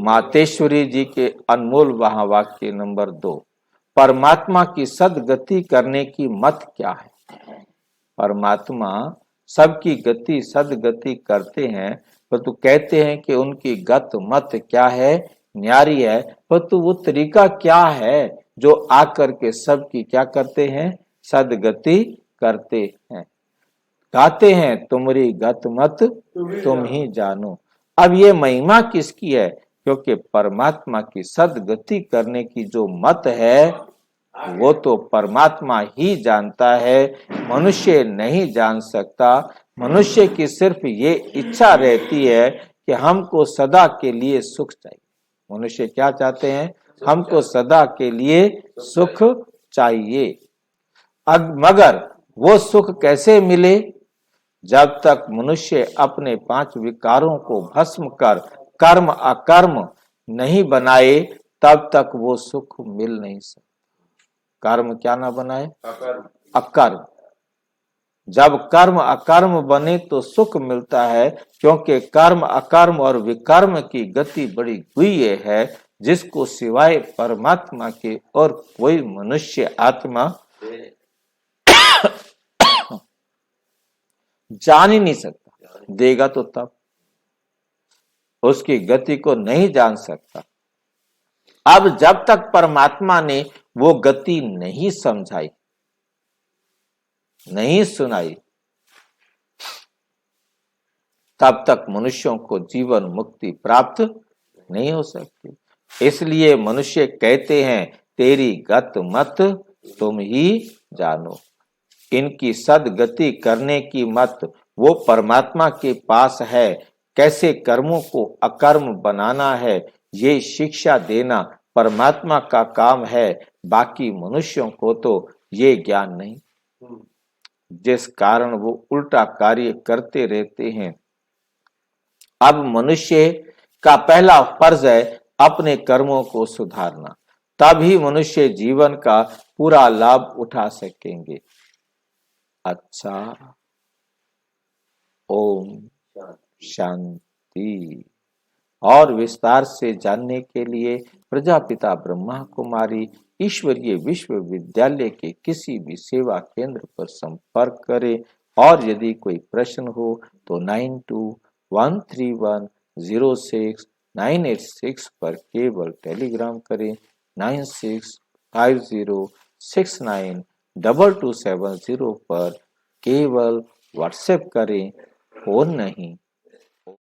मातेश्वरी जी के अनमोल महावाक्य नंबर 2, परमात्मा की सदगति करने की मत क्या है। परमात्मा सबकी गति सदगति करते हैं, परंतु कहते हैं कि उनकी गत मत क्या है, न्यारी है, परंतु वो तरीका क्या है जो आकर के सबकी क्या करते हैं, सदगति करते हैं। गाते हैं तुम्हारी गत मत तुम ही जानो। अब ये महिमा किसकी है, क्योंकि परमात्मा की सदगति करने की जो मत है वो तो परमात्मा ही जानता है, मनुष्य नहीं जान सकता। मनुष्य की सिर्फ ये इच्छा रहती है कि हमको सदा के लिए सुख चाहिए। मनुष्य क्या चाहते हैं, हमको सदा के लिए सुख चाहिए। मगर वो सुख कैसे मिले, जब तक मनुष्य अपने 5 विकारों को भस्म कर कर्म अकर्म नहीं बनाए तब तक वो सुख मिल नहीं सकता। कर्म क्या ना बनाए, अकर्म। जब कर्म अकर्म बने तो सुख मिलता है, क्योंकि कर्म अकर्म और विकर्म की गति बड़ी गुह्य है, जिसको सिवाय परमात्मा के और कोई मनुष्य आत्मा जान ही नहीं सकता। देगा तो तब, उसकी गति को नहीं जान सकता। अब जब तक परमात्मा ने वो गति नहीं समझाई, नहीं सुनाई, तब तक मनुष्यों को जीवन मुक्ति प्राप्त नहीं हो सकती। इसलिए मनुष्य कहते हैं तेरी गत मत तुम ही जानो। इनकी सदगति करने की मत वो परमात्मा के पास है। कैसे कर्मों को अकर्म बनाना है ये शिक्षा देना परमात्मा का काम है, बाकी मनुष्यों को तो ये ज्ञान नहीं, जिस कारण वो उल्टा कार्य करते रहते हैं। अब मनुष्य का पहला फर्ज है अपने कर्मों को सुधारना, तभी मनुष्य जीवन का पूरा लाभ उठा सकेंगे। अच्छा, ओम शांति। और विस्तार से जानने के लिए प्रजापिता ब्रह्मा कुमारी ईश्वरीय विश्वविद्यालय के किसी भी सेवा केंद्र पर संपर्क करें। और यदि कोई प्रश्न हो तो 9213106986 पर केवल टेलीग्राम करें। 9650692270 पर केवल व्हाट्सएप करें, फोन नहीं।